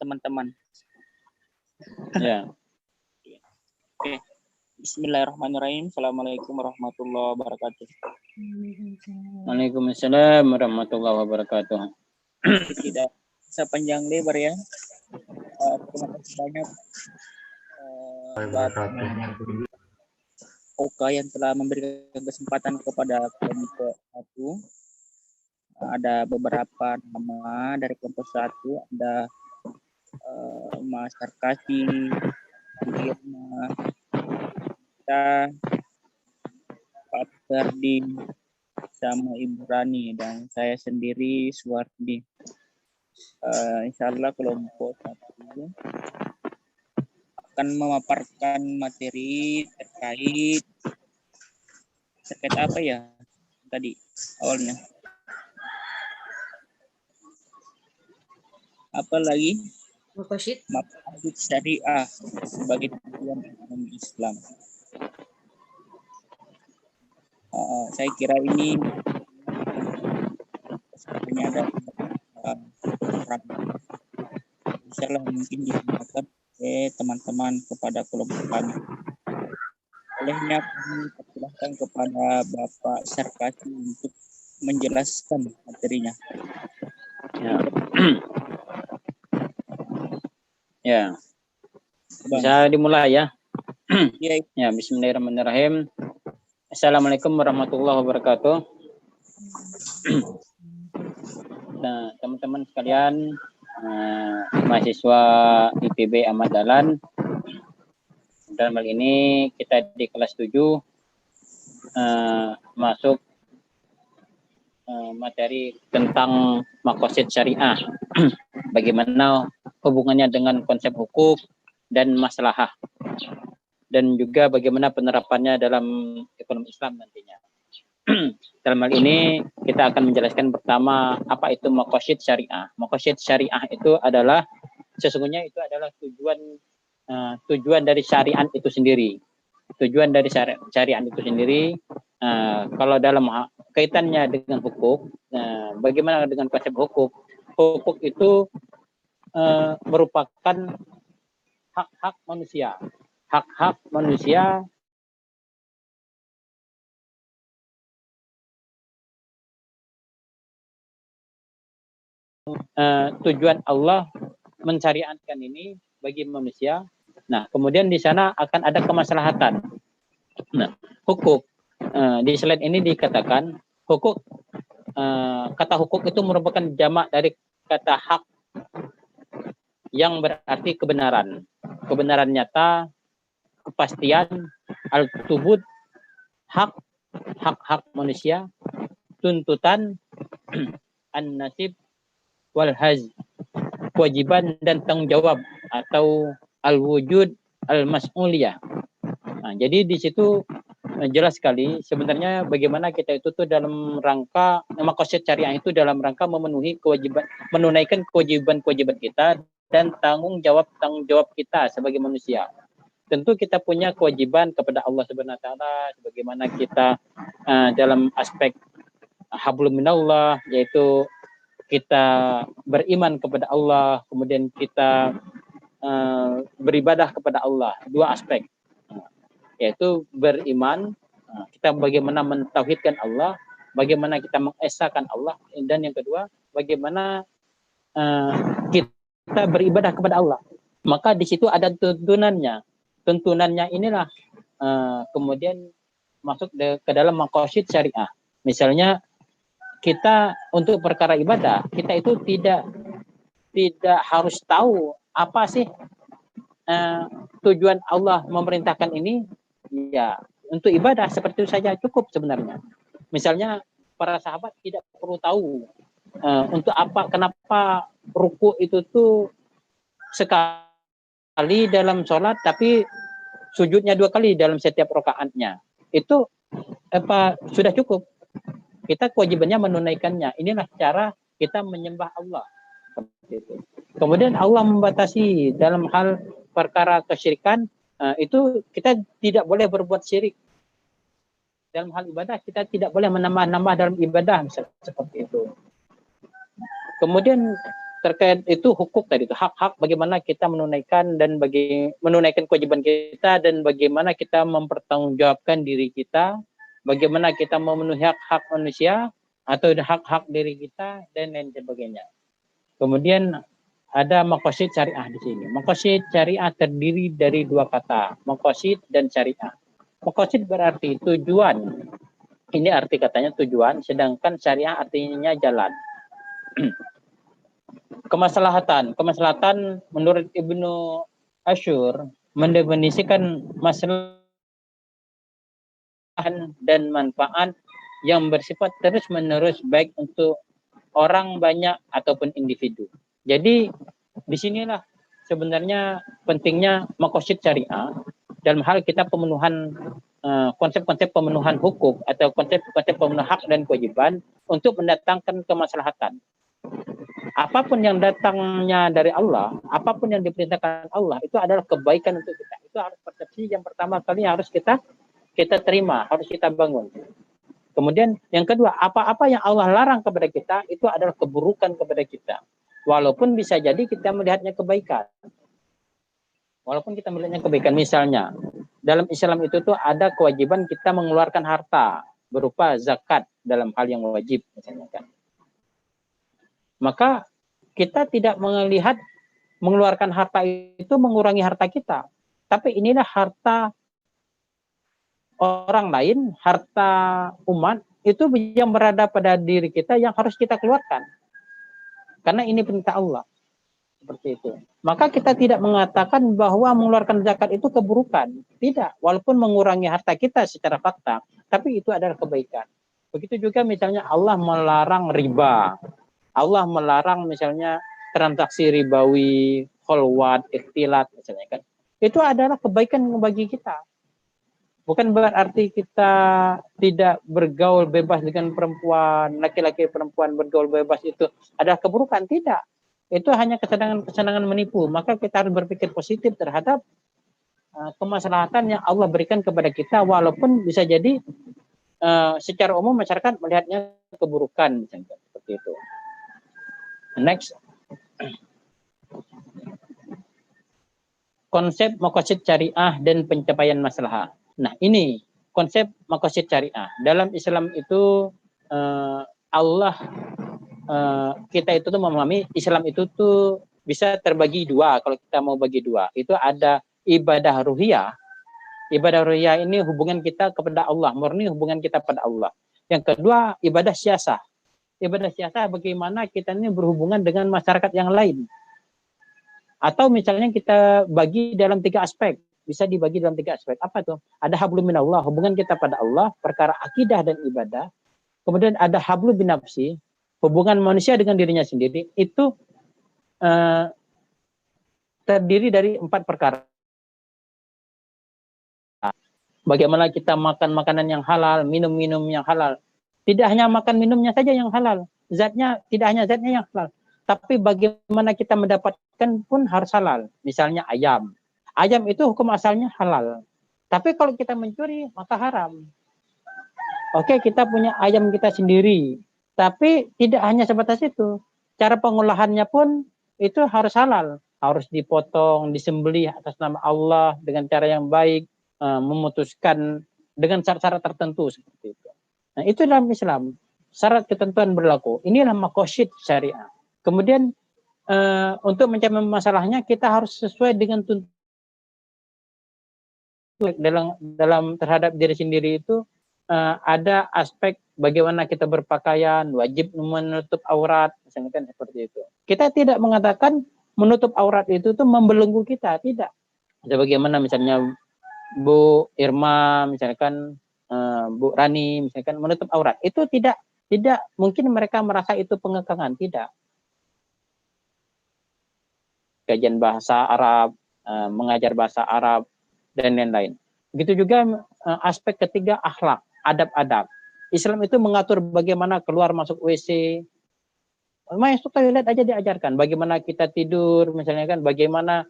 teman-teman. Ya. Oke. Bismillahirrahmanirrahim. Assalamualaikum warahmatullahi wabarakatuh. Waalaikumsalam warahmatullahi wabarakatuh. Tidak bisa panjang lebar ya. Terima kasih banyak Bapak Oka yang telah memberikan kesempatan kepada kelompok 1. Ada beberapa nama dari kelompok 1, ada Mas Sarkasi, Irma, kita, Pak Ferdi, sama Ibu Rani, dan saya sendiri Suwardi. Insya Allah kelompok 1 akan memaparkan materi terkait apa ya tadi awalnya, apa lagi, maqasid syariah sebagai tujuan ekonomi Islam. Saya kira ini ada insyaallah mungkin digunakan teman-teman kepada kelompok kami. Olehnya kami persilahkan kepada Bapak Sarkasi untuk menjelaskan materinya. Ya. Bisa dimulai ya. Ya. Ya, bismillahirrahmanirrahim. Assalamualaikum warahmatullahi wabarakatuh. Nah, teman-teman sekalian, mahasiswa IPB Ahmad Dahlan. Dalam hal ini kita di kelas 7 masuk materi tentang maqasid syariah. Bagaimana hubungannya dengan konsep hukum dan maslahah, dan juga bagaimana penerapannya dalam ekonomi Islam nantinya. Dalam hal ini kita akan menjelaskan pertama apa itu maqasid syariah. Maqasid syariah itu adalah sesungguhnya itu adalah tujuan dari syariat itu sendiri. Tujuan dari syariat itu sendiri, kalau dalam kaitannya dengan hukum, bagaimana dengan konsep hukum? Hukum itu merupakan hak-hak manusia. Hak-hak manusia tujuan Allah mensyariatkan ini bagi manusia. Nah, kemudian di sana akan ada kemaslahatan. Nah, hukuk di slide ini dikatakan hukuk, kata hukuk itu merupakan jamak dari kata hak yang berarti kebenaran. Kebenaran nyata, kepastian, al-tubud, hak manusia, tuntutan, an-nasib, wal haz, kewajiban dan tanggung jawab atau al-wujud al-mas'uliyah. Nah, jadi di situ jelas sekali sebenarnya bagaimana kita itu tuh dalam rangka maqasid syariah itu dalam rangka memenuhi kewajiban, menunaikan kewajiban kita dan tanggung jawab kita sebagai manusia. Tentu kita punya kewajiban kepada Allah Subhanahu wa taala sebagaimana kita dalam aspek hablum minallah, yaitu kita beriman kepada Allah, kemudian kita beribadah kepada Allah. Dua aspek, yaitu beriman, kita bagaimana mentauhidkan Allah, bagaimana kita mengesahkan Allah, dan yang kedua bagaimana kita beribadah kepada Allah. Maka di situ ada tuntunannya. Tuntunannya inilah kemudian masuk ke dalam maqasid syariah. Misalnya kita untuk perkara ibadah, kita itu tidak harus tahu apa sih tujuan Allah memerintahkan ini. Ya, untuk ibadah seperti itu saja cukup sebenarnya. Misalnya para sahabat tidak perlu tahu untuk apa, kenapa ruku itu tuh sekali dalam sholat tapi sujudnya 2 kali dalam setiap rakaatnya. Itu sudah cukup. Kita kewajibannya menunaikannya. Inilah cara kita menyembah Allah. Kemudian Allah membatasi dalam hal perkara kesyirikan, itu kita tidak boleh berbuat syirik. Dalam hal ibadah kita tidak boleh menambah-nambah dalam ibadah, misalnya seperti itu. Kemudian terkait itu hukuk tadi itu, hak-hak bagaimana kita menunaikan dan menunaikan kewajiban kita dan bagaimana kita mempertanggungjawabkan diri kita, bagaimana kita memenuhi hak-hak manusia atau hak-hak diri kita dan lain sebagainya. Kemudian ada maqasid syariah di sini. Maqasid syariah terdiri dari dua kata, maqasid dan syariah. Maqasid berarti tujuan. Ini arti katanya tujuan, sedangkan syariah artinya jalan. Kemaslahatan menurut Ibnu Asyur mendefinisikan masalah dan manfaat yang bersifat terus-menerus baik untuk orang banyak ataupun individu. Jadi disinilah sebenarnya pentingnya maqasid syariah dalam hal kita pemenuhan konsep-konsep pemenuhan hukum atau konsep-konsep pemenuhan hak dan kewajiban untuk mendatangkan kemaslahatan. Apapun yang datangnya dari Allah, apapun yang diperintahkan Allah, itu adalah kebaikan untuk kita. Itu harus persepsi yang pertama kali harus kita terima, harus kita bangun. Kemudian yang kedua, apa-apa yang Allah larang kepada kita, itu adalah keburukan kepada kita. Walaupun bisa jadi kita melihatnya kebaikan. Walaupun kita melihatnya kebaikan, misalnya, dalam Islam itu tuh ada kewajiban kita mengeluarkan harta, berupa zakat dalam hal yang wajib, misalnya kan. Maka kita tidak melihat mengeluarkan harta itu mengurangi harta kita. Tapi inilah harta orang lain, harta umat, itu yang berada pada diri kita yang harus kita keluarkan. Karena ini perintah Allah. Seperti itu. Maka kita tidak mengatakan bahwa mengeluarkan zakat itu keburukan. Tidak. Walaupun mengurangi harta kita secara fakta, tapi itu adalah kebaikan. Begitu juga misalnya Allah melarang riba. Allah melarang misalnya transaksi ribawi, kholwat, ikhtilat, misalnya kan. Itu adalah kebaikan bagi kita. Bukan berarti kita tidak bergaul bebas dengan perempuan, laki-laki perempuan bergaul bebas itu adalah keburukan. Tidak. Itu hanya kesenangan menipu. Maka kita harus berpikir positif terhadap kemaslahatan yang Allah berikan kepada kita, walaupun bisa jadi secara umum masyarakat melihatnya keburukan, misalnya seperti itu. Next, konsep maqasid syariah dan pencapaian maslahah. Nah, ini konsep maqasid syariah. Dalam Islam itu Allah kita itu tuh memahami Islam itu tuh bisa terbagi dua. Kalau kita mau bagi dua, itu ada ibadah ruhiyah. Ibadah ruhiyah ini hubungan kita kepada Allah, murni hubungan kita pada Allah. Yang kedua, ibadah syasah. Ibadah syasah bagaimana kita ini berhubungan dengan masyarakat yang lain. Atau misalnya kita bagi dalam 3 aspek. Bisa dibagi dalam 3 aspek. Apa tuh? Ada hablum minallah, hubungan kita pada Allah, perkara akidah dan ibadah. Kemudian ada hablum binafsi, hubungan manusia dengan dirinya sendiri. Itu terdiri dari 4 perkara. Bagaimana kita makan makanan yang halal, minum-minum yang halal. Tidak hanya makan minumnya saja yang halal. Zatnya, tidak hanya zatnya yang halal. Tapi bagaimana kita mendapatkan pun harus halal. Misalnya ayam. Ayam itu hukum asalnya halal. Tapi kalau kita mencuri, maka haram. Oke, kita punya ayam kita sendiri. Tapi tidak hanya sebatas itu. Cara pengolahannya pun itu harus halal. Harus dipotong, disembelih atas nama Allah dengan cara yang baik. Memutuskan dengan syarat-syarat tertentu seperti itu. Nah, itu dalam Islam. Syarat ketentuan berlaku. Inilah maqasid syariah. Kemudian untuk mencapai masalahnya kita harus sesuai dengan tuntutan dalam terhadap diri sendiri itu ada aspek bagaimana kita berpakaian, wajib menutup aurat, misalnya kan seperti itu. Kita tidak mengatakan menutup aurat itu tuh membelenggu kita, tidak. Bagaimana misalnya Bu Irma, misalkan Bu Rani, misalkan menutup aurat, itu tidak mungkin mereka merasa itu pengekangan, tidak. Kajian bahasa Arab, mengajar bahasa Arab dan lain-lain. Begitu juga aspek ketiga akhlak, adab-adab. Islam itu mengatur bagaimana keluar masuk WC. Masuk toilet aja diajarkan. Bagaimana kita tidur, misalnya kan, bagaimana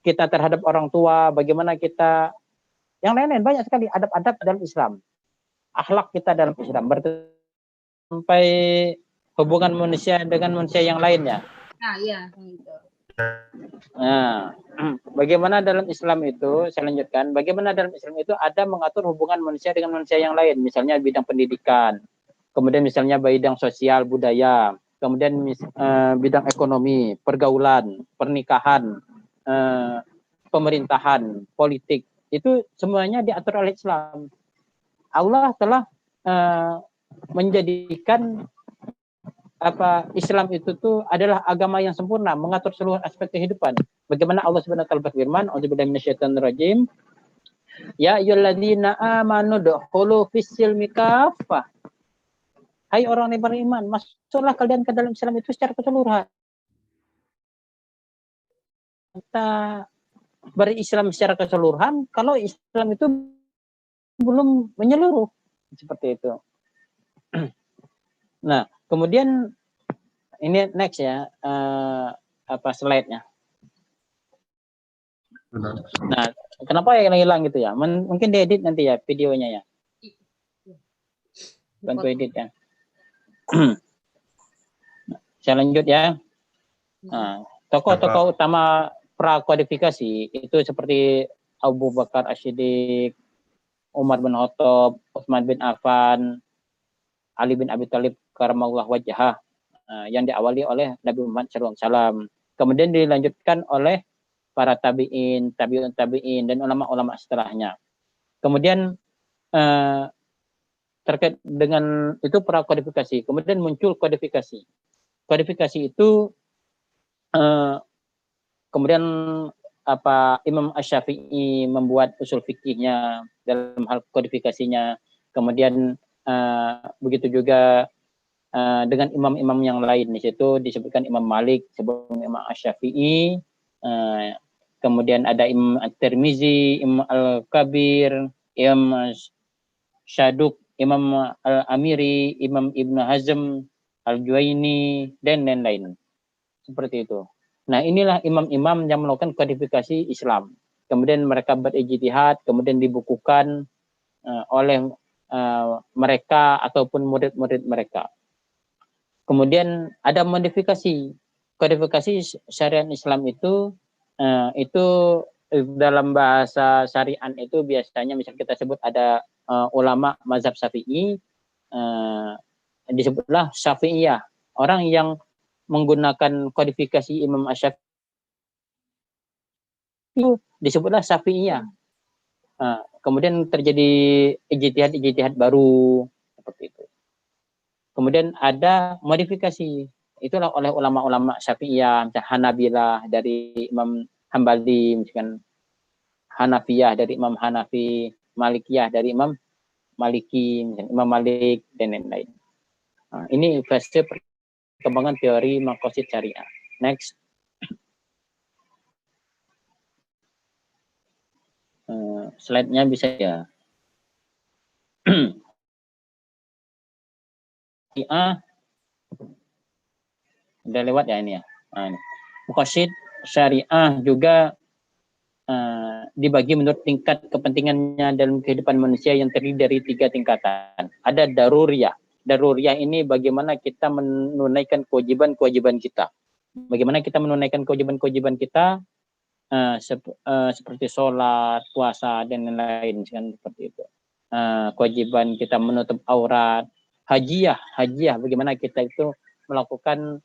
kita terhadap orang tua, bagaimana kita, yang lain-lain banyak sekali adab-adab dalam Islam. Akhlak kita dalam Islam. Sampai hubungan manusia dengan manusia yang lainnya. Nah, iya, gitu. Nah, bagaimana dalam Islam itu, saya lanjutkan, bagaimana dalam Islam itu ada mengatur hubungan manusia dengan manusia yang lain, misalnya bidang pendidikan, kemudian misalnya bidang sosial, budaya, kemudian bidang ekonomi, pergaulan, pernikahan, pemerintahan, politik, itu semuanya diatur oleh Islam. Allah telah menjadikan Islam itu tuh adalah agama yang sempurna, mengatur seluruh aspek kehidupan. Bagaimana Allah Subhanahu wa taala berfirman, "A'udzubillahi minasyaitonir rajim. Ya ayyuhalladzina amanu dukhulu fis-silmi kaffah." Hai orang yang beriman, masuklah kalian ke dalam Islam itu secara keseluruhan. Kita berislam secara keseluruhan kalau Islam itu belum menyeluruh, seperti itu. Nah, kemudian ini next ya, slide-nya. Nah, kenapa yang hilang gitu ya? Mungkin diedit nanti ya videonya ya. Bantu edit ya. Saya lanjut ya. Nah, tokoh-tokoh utama prakodifikasi itu seperti Abu Bakar As-Siddiq, Umar bin Khattab, Utsman bin Affan, Ali bin Abi Thalib karamallahu wajhah, yang diawali oleh Nabi Muhammad SAW. Kemudian dilanjutkan oleh para tabi'in, tabi'un tabi'in, dan ulama-ulama setelahnya. Kemudian terkait dengan itu prakodifikasi. Kemudian muncul kodifikasi. Kodifikasi itu kemudian Imam Asy-Syafi'i membuat usul fikihnya dalam hal kodifikasinya. Kemudian begitu juga dengan imam-imam yang lain. Di situ disebutkan Imam Malik sebelum Imam Asy-Syafi'i. Kemudian ada Imam At-Tirmizi, Imam Al-Kabir, Imam Syaduk, Imam Al-Amiri, Imam Ibnu Hazm, Al-Juwaini, dan lain-lain. Seperti itu. Nah, inilah imam-imam yang melakukan kodifikasi Islam. Kemudian mereka berijtihad, kemudian dibukukan oleh mereka ataupun murid-murid mereka. Kemudian ada modifikasi. Kodifikasi syariat Islam itu dalam bahasa syariat itu biasanya misal kita sebut ada ulama mazhab Syafi'i, disebutlah Syafi'iyah. Orang yang menggunakan kodifikasi Imam Asy-Syafi'i itu disebutlah Syafi'iyah. Kemudian terjadi ijtihad baru seperti itu. Kemudian ada modifikasi, itulah oleh ulama-ulama Syafi'iyah, Hanabilah dari Imam Hambali, misalkan Hanafiyah dari Imam Hanafi, Malikiyah dari Imam Maliki, misalkan Imam Malik, dan lain-lain. Ini fase perkembangan teori maqasid syariah. Next. Slide-nya bisa ya. Udah lewat ya ini ya. Maqasid syariah juga dibagi menurut tingkat kepentingannya dalam kehidupan manusia yang terdiri dari 3 tingkatan. Ada daruriyah. Daruriyah ini bagaimana kita menunaikan kewajiban-kewajiban kita. Bagaimana kita menunaikan kewajiban-kewajiban kita seperti sholat, puasa, dan lain-lain kan seperti itu. Kewajiban kita menutup aurat. Hajiyah bagaimana kita itu melakukan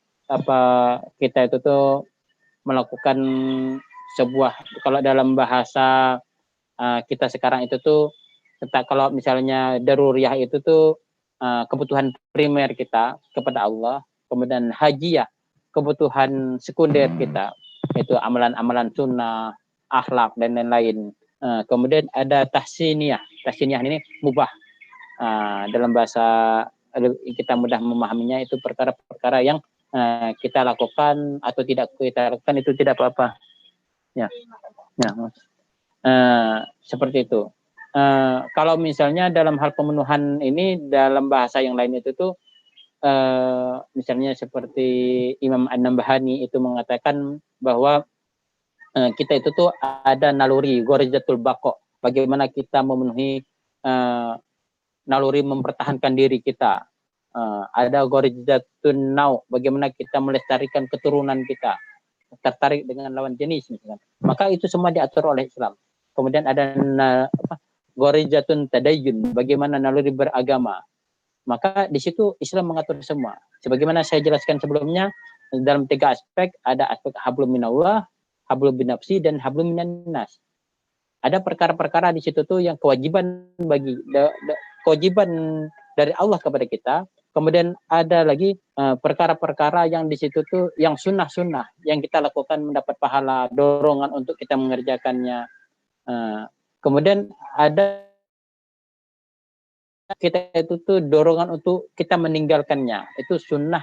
kita itu tuh melakukan sebuah, kalau dalam bahasa kita sekarang itu tuh, kalau misalnya daruriyah itu tuh kebutuhan primer kita kepada Allah. Kemudian hajiyah, kebutuhan sekunder kita, itu amalan-amalan sunnah, akhlak, dan lain-lain. Kemudian ada tahsiniyah ini mubah. Dalam bahasa kita mudah memahaminya, itu perkara-perkara yang kita lakukan atau tidak kita lakukan itu tidak apa-apa. Ya, seperti itu. Kalau misalnya dalam hal pemenuhan ini dalam bahasa yang lain itu tuh misalnya seperti Imam An-Nabhani itu mengatakan bahwa kita itu tuh ada naluri gharizatul baqa, bagaimana kita memenuhi naluri mempertahankan diri kita. Ada gharizzatun nau, bagaimana kita melestarikan keturunan kita, tertarik dengan lawan jenis misalkan. Maka itu semua diatur oleh Islam. Kemudian ada gharizzatun tadayyun, bagaimana naluri beragama. Maka di situ Islam mengatur semua. Sebagaimana saya jelaskan sebelumnya, dalam 3 aspek, ada aspek hablum minallah, hablum binafsi, dan hablum minan nas. Ada perkara-perkara di situ tuh yang kewajiban bagi kewajiban dari Allah kepada kita. Kemudian ada lagi perkara-perkara yang di situ tuh yang sunnah-sunnah yang kita lakukan mendapat pahala, dorongan untuk kita mengerjakannya. Kemudian ada kita itu tuh dorongan untuk kita meninggalkannya, itu sunnah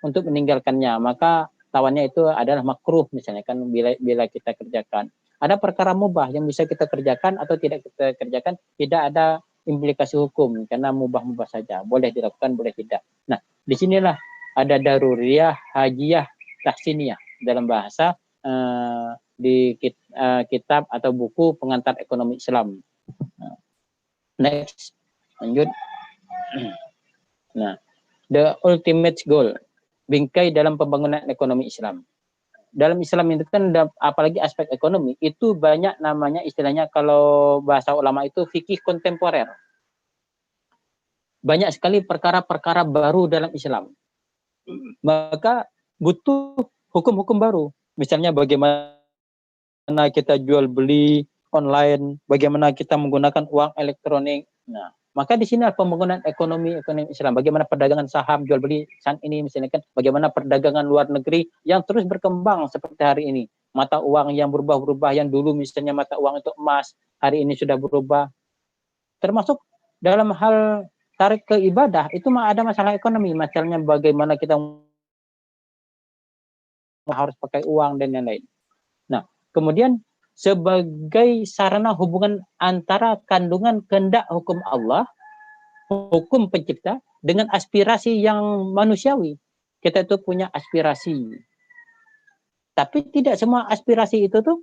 untuk meninggalkannya. Maka lawannya itu adalah makruh misalnya kan bila kita kerjakan. Ada perkara mubah yang bisa kita kerjakan atau tidak kita kerjakan, tidak ada implikasi hukum karena mubah-mubah saja, boleh dilakukan boleh tidak. Nah, disinilah ada daruriyah, hajiyah, tahsiniyah dalam bahasa di kitab atau buku pengantar ekonomi Islam. Next, lanjut. Nah, the ultimate goal, bingkai dalam pembangunan ekonomi Islam. Dalam Islam itu kan apalagi aspek ekonomi itu banyak namanya istilahnya kalau bahasa ulama itu fikih kontemporer. Banyak sekali perkara-perkara baru dalam Islam. Maka butuh hukum-hukum baru. Misalnya bagaimana kita jual beli online, bagaimana kita menggunakan uang elektronik. Nah, maka di sini pembangunan ekonomi Islam, bagaimana perdagangan saham, jual beli saat ini misalnya kan, bagaimana perdagangan luar negeri yang terus berkembang seperti hari ini. Mata uang yang berubah-ubah, yang dulu misalnya mata uang itu emas, hari ini sudah berubah. Termasuk dalam hal tarik ke ibadah, itu ada masalah ekonomi, misalnya bagaimana kita harus pakai uang dan lain-lain. Nah, kemudian sebagai sarana hubungan antara kandungan kehendak hukum Allah, hukum pencipta, dengan aspirasi yang manusiawi. Kita itu punya aspirasi. Tapi tidak semua aspirasi itu tuh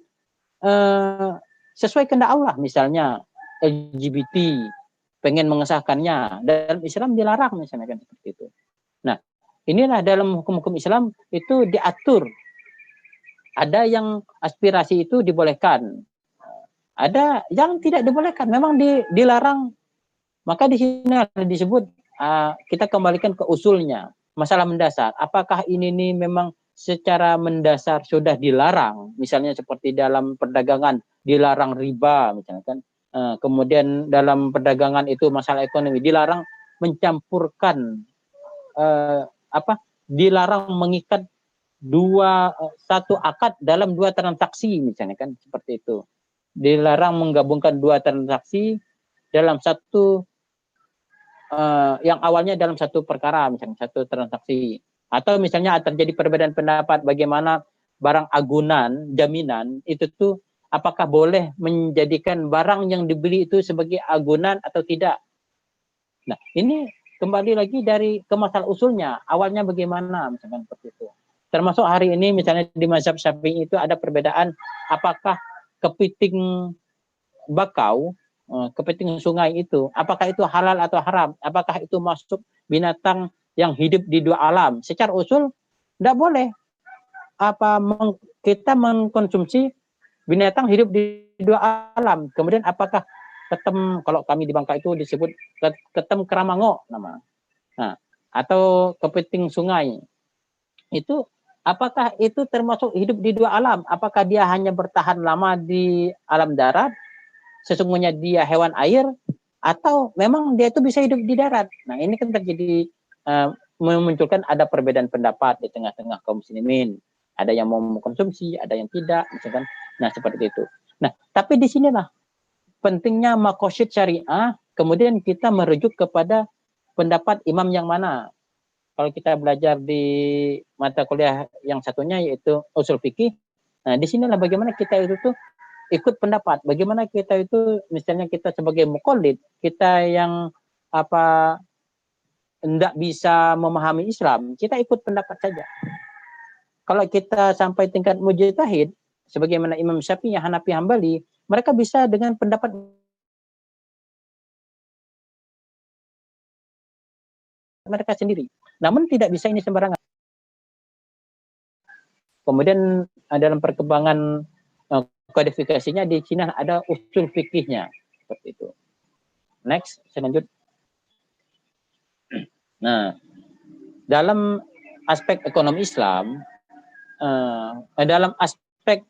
sesuai kehendak Allah. Misalnya LGBT, pengen mengesahkannya. Dalam Islam dilarang misalnya kan seperti itu. Nah, inilah dalam hukum-hukum Islam itu diatur. Ada yang aspirasi itu dibolehkan, ada yang tidak dibolehkan, memang dilarang. Maka di sini disebut kita kembalikan ke usulnya, masalah mendasar. Apakah ini nih memang secara mendasar sudah dilarang? Misalnya seperti dalam perdagangan dilarang riba, misalnya kan. Kemudian dalam perdagangan itu masalah ekonomi dilarang mencampurkan dilarang mengikat satu akad dalam 2 transaksi misalnya kan seperti itu. Dilarang menggabungkan 2 transaksi dalam satu yang awalnya dalam satu perkara misalnya satu transaksi. Atau misalnya terjadi perbedaan pendapat bagaimana barang agunan, jaminan itu tuh apakah boleh menjadikan barang yang dibeli itu sebagai agunan atau tidak. Nah, ini kembali lagi dari ke masalah usulnya, awalnya bagaimana misalkan seperti itu. Termasuk hari ini misalnya di mazhab Syafi'i itu ada perbedaan apakah kepiting bakau, kepiting sungai itu, apakah itu halal atau haram? Apakah itu masuk binatang yang hidup di 2 alam? Secara usul tidak boleh. Kita mengkonsumsi binatang hidup di 2 alam. Kemudian apakah ketem, kalau kami di Bangka itu disebut ketem keramango nama. Nah, atau kepiting sungai. Itu apakah itu termasuk hidup di 2 alam? Apakah dia hanya bertahan lama di alam darat, sesungguhnya dia hewan air, atau memang dia itu bisa hidup di darat? Nah, ini kan terjadi memunculkan ada perbedaan pendapat di tengah-tengah kaum muslimin. Ada yang mau mengkonsumsi, ada yang tidak, misalkan. Nah, seperti itu. Nah, tapi di sinilah pentingnya maqasid syariah, kemudian kita merujuk kepada pendapat imam yang mana. Kalau kita belajar di mata kuliah yang satunya yaitu usul fikih, nah di sinilah bagaimana kita itu tuh ikut pendapat, bagaimana kita itu misalnya kita sebagai muqallid, kita yang tidak bisa memahami Islam, kita ikut pendapat saja. Kalau kita sampai tingkat mujtahid, sebagaimana Imam Syafi'i, Hanafi, Hambali, mereka bisa dengan pendapat mereka sendiri. Namun tidak bisa ini sembarangan. Kemudian dalam perkembangan kodifikasinya di Cina ada usul fikihnya seperti itu. Next, saya lanjut. Nah, dalam aspek ekonomi Islam, dalam aspek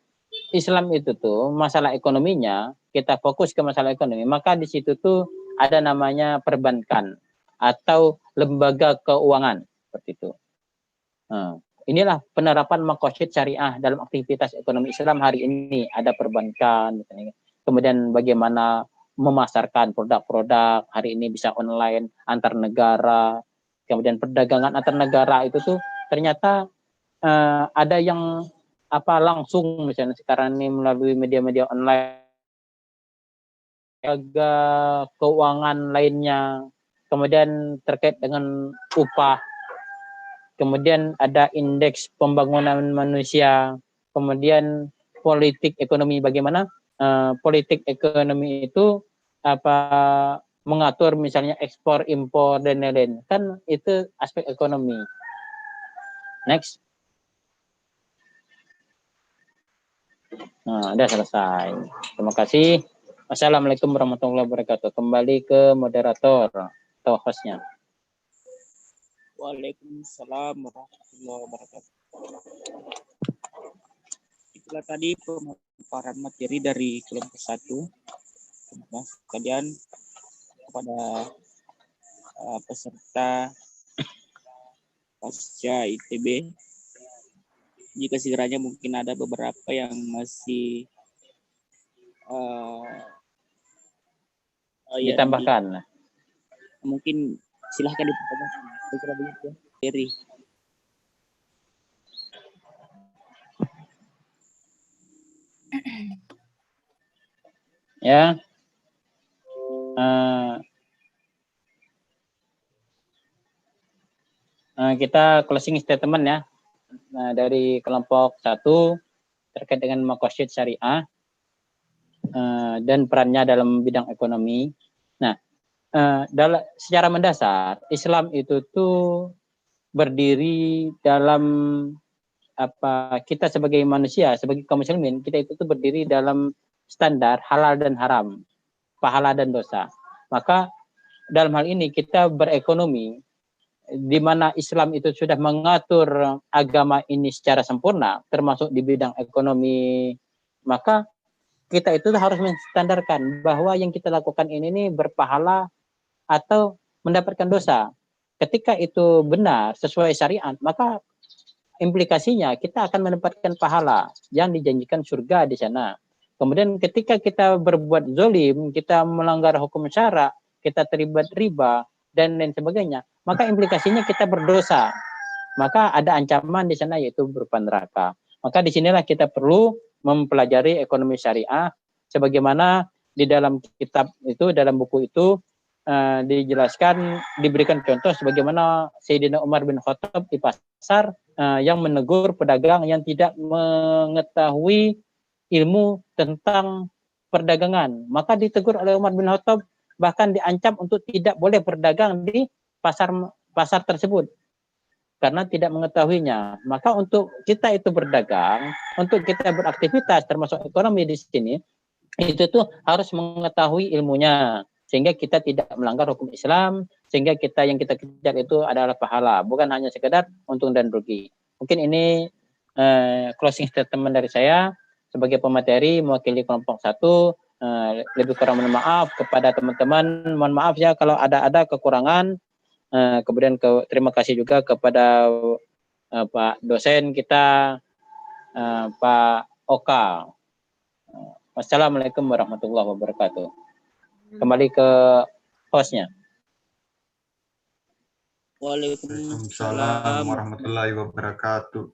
Islam itu tuh masalah ekonominya, kita fokus ke masalah ekonomi, maka di situ tuh ada namanya perbankan atau lembaga keuangan seperti itu. Inilah penerapan maqasid syariah dalam aktivitas ekonomi Islam hari ini. Ada perbankan, kemudian bagaimana memasarkan produk-produk hari ini bisa online antar negara, kemudian perdagangan antar negara itu tuh ternyata ada yang langsung misalnya sekarang ini melalui media-media online, jaga keuangan lainnya, kemudian terkait dengan upah, kemudian ada indeks pembangunan manusia, kemudian politik ekonomi bagaimana politik ekonomi itu mengatur misalnya ekspor impor dan lain-lain, kan itu aspek ekonomi. Next. Nah, udah selesai. Terima kasih. Wassalamualaikum warahmatullahi wabarakatuh. Kembali ke moderator atau hostnya. Waalaikumsalam warahmatullahi wabarakatuh. Itulah tadi pemaparan materi dari kelompok 1. Kemudian kepada peserta pasca ITB, jika sekiranya mungkin ada beberapa yang masih ditambahkan, mungkin silahkan ditambahkan. Kira-kira begitu ya, Ferry. Ya. Kita closing statement ya. Dari kelompok 1 terkait dengan maqasid syariah dan perannya dalam bidang ekonomi. Nah, secara mendasar Islam itu tuh berdiri dalam kita sebagai manusia, sebagai kaum muslimin, kita itu tuh berdiri dalam standar halal dan haram, pahala dan dosa. Maka dalam hal ini kita berekonomi di mana Islam itu sudah mengatur agama ini secara sempurna, termasuk di bidang ekonomi, maka kita itu harus menstandarkan bahwa yang kita lakukan ini berpahala atau mendapatkan dosa. Ketika itu benar sesuai syariat, maka implikasinya kita akan mendapatkan pahala yang dijanjikan surga di sana. Kemudian ketika kita berbuat zolim, kita melanggar hukum syara, kita terlibat riba dan lain sebagainya, maka implikasinya kita berdosa. Maka ada ancaman di sana yaitu berupa neraka. Maka disinilah kita perlu mempelajari ekonomi syariah sebagaimana di dalam kitab itu, dalam buku itu dijelaskan, diberikan contoh sebagaimana Sayyidina Umar bin Khattab di pasar yang menegur pedagang yang tidak mengetahui ilmu tentang perdagangan. Maka ditegur oleh Umar bin Khattab, bahkan diancam untuk tidak boleh berdagang di pasar tersebut karena tidak mengetahuinya. Maka untuk kita itu berdagang, untuk kita beraktivitas termasuk ekonomi di sini, itu tuh harus mengetahui ilmunya sehingga kita tidak melanggar hukum Islam, sehingga yang kita kejar itu adalah pahala, bukan hanya sekedar untung dan rugi. Mungkin ini closing statement dari saya sebagai pemateri mewakili kelompok 1. Lebih kurang mohon maaf kepada teman-teman, mohon maaf ya kalau ada kekurangan. Kemudian terima kasih juga kepada Pak dosen kita, Pak Oka. Wassalamualaikum warahmatullahi wabarakatuh. Kembali ke hostnya. Waalaikumsalam warahmatullahi wabarakatuh.